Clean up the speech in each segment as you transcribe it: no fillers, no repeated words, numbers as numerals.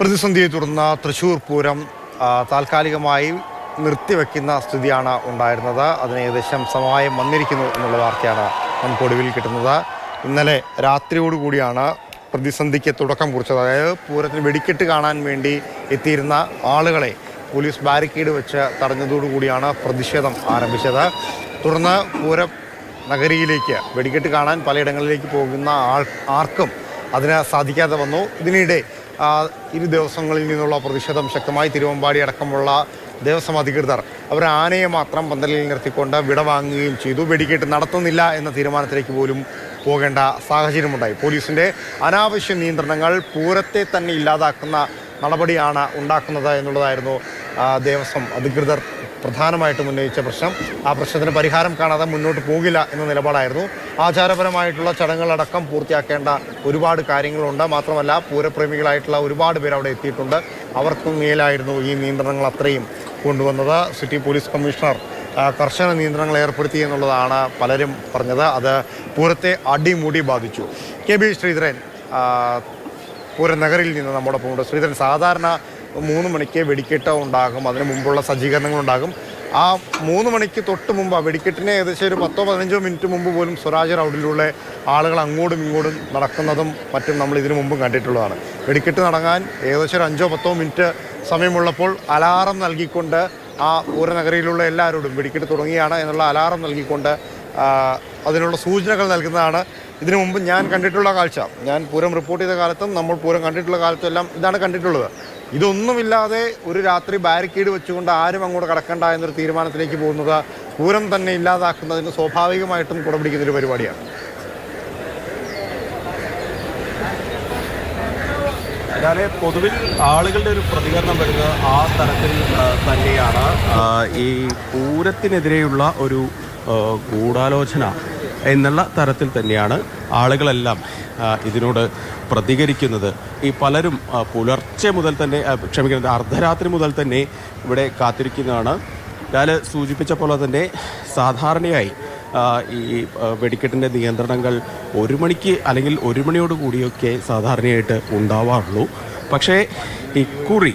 പ്രതിസന്ധിയെ തുടർന്ന് തൃശ്ശൂർ പൂരം താൽക്കാലികമായി നിർത്തിവെക്കുന്ന സ്ഥിതിയാണ് ഉണ്ടായിരുന്നത്. അതിന് ഏകദേശം സമവായം വന്നിരിക്കുന്നു എന്നുള്ള വാർത്തയാണ് നമുക്ക് ഒടുവിൽ കിട്ടുന്നത്. ഇന്നലെ രാത്രിയോടുകൂടിയാണ് പ്രതിസന്ധിക്ക് തുടക്കം കുറിച്ചത്. അതായത് പൂരത്തിന് വെടിക്കെട്ട് കാണാൻ വേണ്ടി എത്തിയിരുന്ന ആളുകളെ പോലീസ് ബാരിക്കേഡ് വെച്ച് തടഞ്ഞതോടുകൂടിയാണ് പ്രതിഷേധം ആരംഭിച്ചത്. തുടർന്ന് പൂരം നഗരിയിലേക്ക് വെടിക്കെട്ട് കാണാൻ പലയിടങ്ങളിലേക്ക് പോകുന്ന ആർക്കും അതിന് സാധിക്കാതെ വന്നു. ഇതിനിടെ ഇരു ദിവസങ്ങളിൽ നിന്നുള്ള പ്രതിഷേധം ശക്തമായി. തിരുവമ്പാടി അടക്കമുള്ള ദേവസ്വം അധികൃതർ അവർ ആനയെ മാത്രം പന്തലിൽ നിർത്തിക്കൊണ്ട് വിടവാങ്ങുകയും ചെയ്തു. വെടിക്കെട്ട് നടത്തുന്നില്ല എന്ന തീരുമാനത്തിലേക്ക് പോലും പോകേണ്ട സാഹചര്യമുണ്ടായി. പോലീസിൻ്റെ അനാവശ്യ നിയന്ത്രണങ്ങൾ പൂരത്തെ തന്നെ ഇല്ലാതാക്കുന്ന നടപടിയാണ് ഉണ്ടാക്കുന്നത് എന്നുള്ളതായിരുന്നു ദേവസ്വം അധികൃതർ പ്രധാനമായിട്ടും ഉന്നയിച്ച പ്രശ്നം. ആ പ്രശ്നത്തിന് പരിഹാരം കാണാതെ മുന്നോട്ട് പോകില്ല എന്ന നിലപാടായിരുന്നു. ആചാരപരമായിട്ടുള്ള ചടങ്ങുകളടക്കം പൂർത്തിയാക്കേണ്ട ഒരുപാട് കാര്യങ്ങളുണ്ട്. മാത്രമല്ല പൂരപ്രേമികളായിട്ടുള്ള ഒരുപാട് പേർ അവിടെ എത്തിയിട്ടുണ്ട്. അവർക്കും മേലായിരുന്നു ഈ നിയന്ത്രണങ്ങൾ അത്രയും കൊണ്ടുവന്നത്. സിറ്റി പോലീസ് കമ്മീഷണർ കർശന നിയന്ത്രണങ്ങൾ ഏർപ്പെടുത്തി എന്നുള്ളതാണ് പലരും പറഞ്ഞത്. അത് പൂരത്തെ അടിമുടി ബാധിച്ചു. KB ശ്രീധരൻ പൂരനഗരിൽ നിന്ന് നമ്മോടൊപ്പം ഉണ്ട്. ശ്രീധരൻ, സാധാരണ 3 മണിക്ക് വെടിക്കെട്ട് ഉണ്ടാകും, അതിന് മുമ്പുള്ള സജ്ജീകരണങ്ങളുണ്ടാകും. ആ 3 മണിക്ക് തൊട്ട് മുമ്പ് വെടിക്കെട്ടിന് ഏകദേശം ഒരു 10-15 മിനിറ്റ് മുമ്പ് പോലും സ്വരാജ് റൗഡിലുള്ള ആളുകൾ അങ്ങോട്ടും ഇങ്ങോട്ടും നടക്കുന്നതും മറ്റും നമ്മൾ ഇതിനു മുമ്പും കണ്ടിട്ടുള്ളതാണ്. വെടിക്കെട്ട് നടങ്ങാൻ ഏകദേശം ഒരു 5-10 മിനിറ്റ് സമയമുള്ളപ്പോൾ അലാറം നൽകിക്കൊണ്ട് ആ പൂരനഗരിയിലുള്ള എല്ലാവരോടും വെടിക്കെട്ട് തുടങ്ങിയാണ് എന്നുള്ള അലാറം നൽകിക്കൊണ്ട് അതിനുള്ള സൂചനകൾ നൽകുന്നതാണ് ഇതിനു മുമ്പ് ഞാൻ കണ്ടിട്ടുള്ള കാഴ്ച. ഞാൻ പൂരം റിപ്പോർട്ട് ചെയ്ത കാലത്തും നമ്മൾ പൂരം കണ്ടിട്ടുള്ള കാലത്തും എല്ലാം ഇതാണ് കണ്ടിട്ടുള്ളത്. ഇതൊന്നുമില്ലാതെ ഒരു രാത്രി ബാരിക്കേഡ് വെച്ചുകൊണ്ട് ആരും അങ്ങോട്ട് കടക്കണ്ട എന്നൊരു തീരുമാനത്തിലേക്ക് പോകുന്നത് പൂരം തന്നെ ഇല്ലാതാക്കുന്നതിന് സ്വാഭാവികമായിട്ടും കുടപിടിക്കുന്നൊരു പരിപാടിയാണ്. ഞാൻ പൊതുവിൽ ആളുകളുടെ ഒരു പ്രതികരണം വരുന്നത് ആ തരത്തിൽ തന്നെയാണ്. ഈ പൂരത്തിനെതിരെയുള്ള ഒരു ഗൂഢാലോചന എന്നുള്ള തരത്തിൽ തന്നെയാണ് ആളുകളെല്ലാം ഇതിനോട് പ്രതികരിക്കുന്നത്. ഈ പലരും പുലർച്ചെ മുതൽ തന്നെ അർദ്ധരാത്രി മുതൽ തന്നെ ഇവിടെ കാത്തിരിക്കുന്നതാണ്. ഞാൻ സൂചിപ്പിച്ച പോലെ തന്നെ സാധാരണയായി ഈ വെടിക്കെട്ടിൻ്റെ നിയന്ത്രണങ്ങൾ 1 മണിക്ക് അല്ലെങ്കിൽ 1 മണിയോട് കൂടിയൊക്കെ സാധാരണയായിട്ട് ഉണ്ടാവാറുള്ളൂ. പക്ഷേ ഇക്കുറി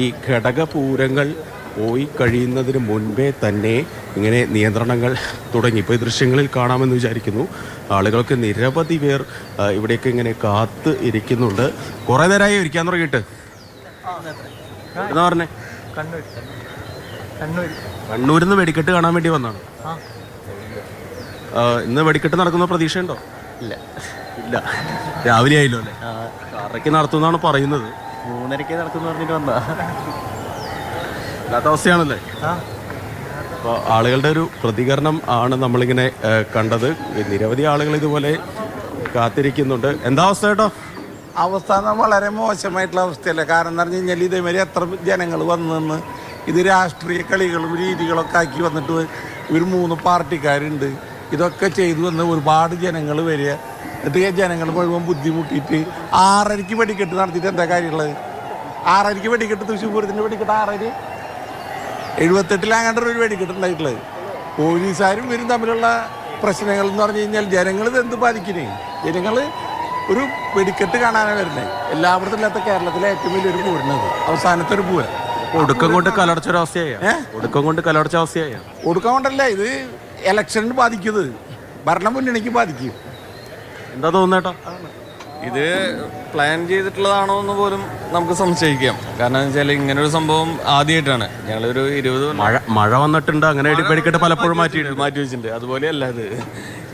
ഈ ഘടകപൂരങ്ങൾ പോയി കഴിയുന്നതിന് മുൻപേ തന്നെ ഇങ്ങനെ നിയന്ത്രണങ്ങൾ തുടങ്ങി. ഇപ്പോൾ ഈ ദൃശ്യങ്ങളിൽ കാണാമെന്ന് വിചാരിക്കുന്നു. ആളുകൾക്ക് നിരവധി പേർ ഇവിടെയൊക്കെ ഇങ്ങനെ കാത്ത് ഇരിക്കുന്നുണ്ട്. കുറേ നേരമായി ഇരിക്കാൻ തുടങ്ങിയിട്ട്. എന്താ പറഞ്ഞേ? കണ്ണൂരിൽ നിന്ന് വെടിക്കെട്ട് കാണാൻ വേണ്ടി വന്നാണ്. ഇന്ന് വെടിക്കെട്ട് നടക്കുന്ന പ്രതീക്ഷയുണ്ടോ? ഇല്ല ഇല്ല. രാവിലെ ആയില്ലോ അല്ലേ? 6:00 നടത്തുമെന്നാണ് പറയുന്നത്. 3:30 നടത്തുമെന്ന് പറഞ്ഞിട്ട് വന്നാ ഇല്ലാത്ത അവസ്ഥയാണല്ലേ? അപ്പോൾ ആളുകളുടെ ഒരു പ്രതികരണം ആണ് നമ്മളിങ്ങനെ കണ്ടത്. നിരവധി ആളുകൾ ഇതുപോലെ കാത്തിരിക്കുന്നുണ്ട്. എന്താ അവസ്ഥ കേട്ടോ? അവസ്ഥ വളരെ മോശമായിട്ടുള്ള അവസ്ഥയല്ലേ. കാരണം എന്ന് പറഞ്ഞു കഴിഞ്ഞാൽ ഇതേമാതിരി എത്ര ജനങ്ങൾ വന്നു ഇത് രാഷ്ട്രീയ കളികളും രീതികളൊക്കെ ആക്കി വന്നിട്ട് ഒരു 3 പാർട്ടിക്കാരുണ്ട്. ഇതൊക്കെ ചെയ്തു വന്ന് ഒരുപാട് ജനങ്ങൾ വരിക. എന്നിട്ട് ജനങ്ങൾ മുഴുവൻ ബുദ്ധിമുട്ടിയിട്ട് 6:30 വെടിക്കെട്ട് നടത്തിയിട്ട് എന്താ കാര്യമുള്ളത്? 6:30 വെടിക്കെട്ട്, തൃശ്ശൂർ പൂരത്തിൻ്റെ വെടിക്കെട്ട് 6:30. 78 ഒരു വെടിക്കെട്ട് ഉണ്ടായിട്ടുള്ളത്. പോലീസുകാരും ഇവരും തമ്മിലുള്ള പ്രശ്നങ്ങൾ എന്ന് പറഞ്ഞു കഴിഞ്ഞാൽ ജനങ്ങൾ ഇതെന്ത് ബാധിക്കുന്നേ? ജനങ്ങൾ ഒരു വെടിക്കെട്ട് കാണാനാണ് വരുന്നത്. എല്ലായിടത്തും ഇല്ലാത്ത കേരളത്തിലെ ഏറ്റവും വലിയൊരു പൂരണത് അവസാനത്തെ ഒരു പൂരം. ഒടുക്കം കൊണ്ട് കലർച്ചൊരവസ്ഥയായി. ഒടുക്കം കൊണ്ടല്ല, ഇത് ഇലക്ഷന് ബാധിക്കുന്നത്, ഭരണമുന്നണിക്ക് ബാധിക്കും. എന്താ തോന്നുന്നേട്ടോ? ഇത് പ്ലാൻ ചെയ്തിട്ടുള്ളതാണോ എന്ന് പോലും നമുക്ക് സംശയിക്കാം. കാരണം എന്ന് വെച്ചാൽ ഇങ്ങനൊരു സംഭവം ആദ്യമായിട്ടാണ്. ഞങ്ങളൊരു 20 മഴ വന്നിട്ടുണ്ട്, അങ്ങനെ വെടിക്കെട്ട് പലപ്പോഴും മാറ്റി വെച്ചിട്ടുണ്ട്. അതുപോലെയല്ല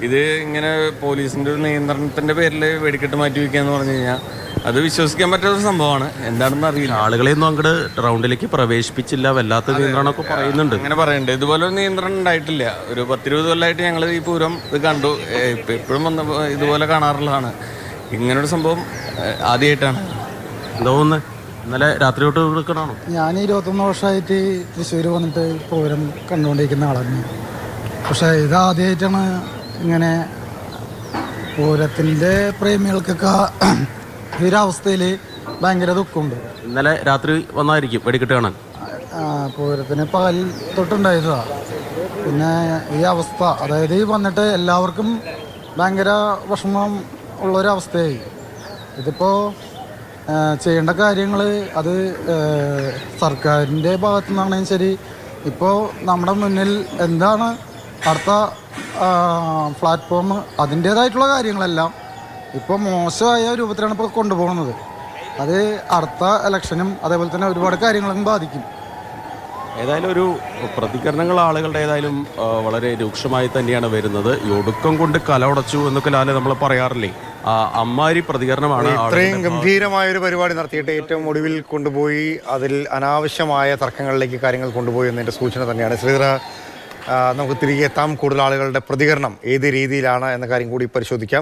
ഇത് ഇങ്ങനെ പോലീസിന്റെ ഒരു നിയന്ത്രണത്തിന്റെ പേരിൽ വെടിക്കെട്ട് മാറ്റി വയ്ക്കുക എന്ന് പറഞ്ഞു കഴിഞ്ഞാൽ അത് വിശ്വസിക്കാൻ പറ്റാത്ത സംഭവമാണ്. എന്താണെന്ന് അറിയില്ല. ആളുകളെയൊന്നും അങ്ങോട്ട് റൗണ്ടിലേക്ക് പ്രവേശിപ്പിച്ചില്ല, വല്ലാത്ത നിയന്ത്രണമൊക്കെ പറയുന്നുണ്ട്. അങ്ങനെ പറയുന്നുണ്ട്. ഇതുപോലെ ഒരു നിയന്ത്രണം ഉണ്ടായിട്ടില്ല. ഒരു 10-20 കൊല്ലമായിട്ട് ഞങ്ങൾ ഈ പൂരം ഇത് കണ്ടു. എപ്പോഴും വന്ന് ഇതുപോലെ കാണാറുള്ളതാണ്. ഇങ്ങനൊരു സംഭവം ആദ്യമായിട്ടാണ്. എന്താ തോന്നുന്നത്? ഇന്നലെ രാത്രി തൊട്ട് എടുക്കണോ? ഞാൻ 21 വർഷമായിട്ട് തൃശ്ശൂർ വന്നിട്ട് പൂരം കണ്ടുകൊണ്ടിരിക്കുന്ന ആളാണ്. പക്ഷേ ഇത് ആദ്യമായിട്ടാണ് ഇങ്ങനെ പൂരത്തിൻ്റെ പ്രേമികൾക്കൊക്കെ ഈ ഒരവസ്ഥയിൽ ഭയങ്കര ദുഃഖമുണ്ട്. ഇന്നലെ രാത്രി വന്നായിരിക്കും വെടിക്കെട്ട് കാണാൻ. പൂരത്തിന് പകൽ തൊട്ടുണ്ടായതാണ്. പിന്നെ ഈ അവസ്ഥ, അതായത് ഈ വന്നിട്ട് എല്ലാവർക്കും ഭയങ്കര വിഷമം ഉള്ളൊരവസ്ഥയായി. ഇതിപ്പോൾ ചെയ്യേണ്ട കാര്യങ്ങൾ അത് സർക്കാരിൻ്റെ ഭാഗത്തു നിന്നാണെങ്കിലും ശരി, ഇപ്പോൾ നമ്മുടെ മുന്നിൽ എന്താണ് അടുത്ത പ്ലാറ്റ്ഫോം അതിൻ്റേതായിട്ടുള്ള കാര്യങ്ങളെല്ലാം ഇപ്പോൾ മോശമായ രൂപത്തിലാണ് ഇപ്പോൾ കൊണ്ടുപോകുന്നത്. അത് അടുത്ത ഇലക്ഷനും അതേപോലെ തന്നെ ഒരുപാട് കാര്യങ്ങളും ബാധിക്കും. ഏതായാലും ഒരു പ്രതികരണങ്ങൾ ആളുകളുടെ ഏതായാലും വളരെ രൂക്ഷമായി തന്നെയാണ് വരുന്നത്. ഈ ഒടുക്കം കൊണ്ട് കലവടച്ചു എന്നൊക്കെ ലാലെ നമ്മൾ പറയാറില്ലേ, അമ്മാരി പ്രതികരണമാണ്. ഇത്രയും ഗംഭീരമായ ഒരു പരിപാടി നടത്തിയിട്ട് ഏറ്റവും ഒടുവിൽ കൊണ്ടുപോയി അതിൽ അനാവശ്യമായ തർക്കങ്ങളിലേക്ക് കാര്യങ്ങൾ കൊണ്ടുപോയി എന്നതിൻ്റെ സൂചന തന്നെയാണ്. ശ്രീധര, നമുക്ക് തിരികെ എത്താം. കൂടുതൽ ആളുകളുടെ പ്രതികരണം ഏത് രീതിയിലാണ് എന്ന കാര്യം കൂടി പരിശോധിക്കാം.